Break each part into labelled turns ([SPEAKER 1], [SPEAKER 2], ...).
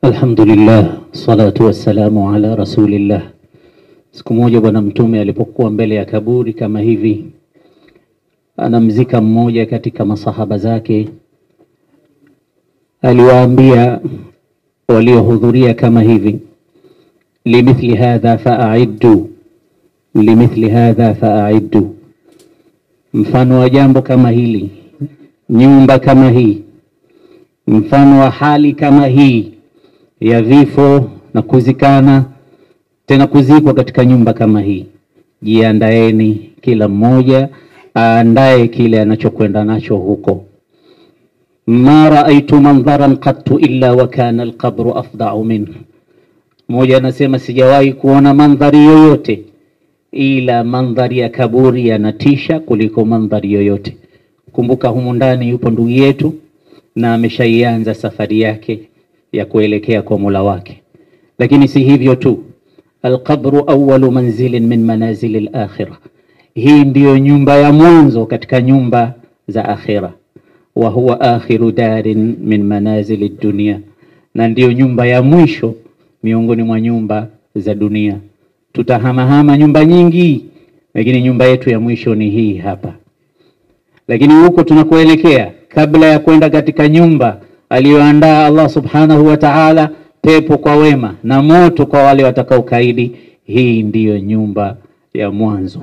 [SPEAKER 1] Alhamdulillah, salatu wassalamu ala rasulillah. Siku moja bwana mtume alipokuwa mbele ya kaburi kama hivi, anamzika mmoja katika masahaba zake, aliwaambia waliohudhuria kama hivi, limithli hadha fa'iddu, limithli hadha fa'iddu. Mfano wa jambo kama hili, nyumba kama hii, mfano wa hali kama hii ya vifo na kuzikana, tena kuzikwa katika nyumba kama hii, jiandaeni, kila mmoja aandae kile anachokwenda nacho huko. Ma raaitu mandharan qattu illa wa kana alqabru afda'u minhu. Mmoja anasema sijawahi kuona mandhari yoyote ila mandhari ya kaburi yanatisha kuliko mandhari yoyote. Kumbuka humu ndani yupo ndugu yetu na ameshaianza safari yake ya kuelekea kwa Mola wake. Lakini si hivyo tu, alqabru awwalu manzilin min manazil al-akhirah. Hii ndiyo nyumba ya mwanzo katika nyumba za akhira. Wa huwa akhiru darin min manazil ad-dunya, na ndiyo nyumba ya mwisho miongoni mwa nyumba za dunia. Tutahamahama nyumba nyingi, lakini nyumba yetu ya mwisho ni hii hapa. Lakini huko tunakoelekea, kabla ya kwenda katika nyumba aliyoandaa Allah subhanahu wa ta'ala, pepo kwa wema na moto kwa wale watakaokaidi, hii ndiyo nyumba ya mwanzo.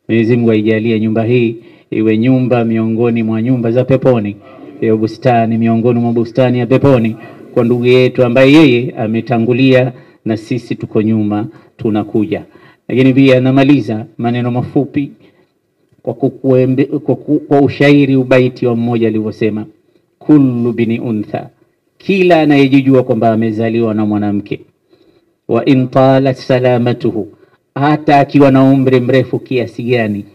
[SPEAKER 1] Mwenyezi Mungu aijalie nyumba hii iwe nyumba miongoni mwa nyumba za peponi, iwe bustani miongoni mwa bustani ya peponi kwa ndugu yetu ambaye yeye ametangulia na sisi tuko nyuma tunakuja. Lakini pia namaliza maneno mafupi kwa ushairi ubaiti wa mmoja alivyosema, kullu bini untha, kila anayejijua kwamba amezaliwa na mwanamke, wa in talat salamatuhu, hata akiwa na umri mrefu kiasi gani,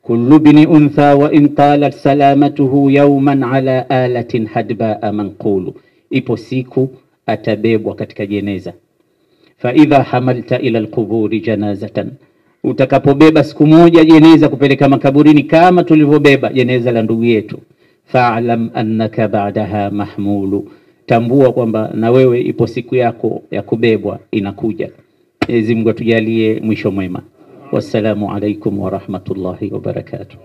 [SPEAKER 1] kullu bini untha wa in talat salamatuhu yawman ala alatin hadba manqulu, ipo siku atabebwa katika jeneza. Fa idha hamalta ila alquburi janazatan, utakapobeba siku moja jeneza kupeleka makaburini kama tulivyobeba jeneza la ndugu yetu, fa'lam annaka ba'daha mahmulu, tambua kwamba na wewe ipo siku yako ya kubebwa inakuja. Mwenyezi Mungu atujalie mwisho mwema. Wassalamu alaikum wa rahmatullahi wa barakatuh.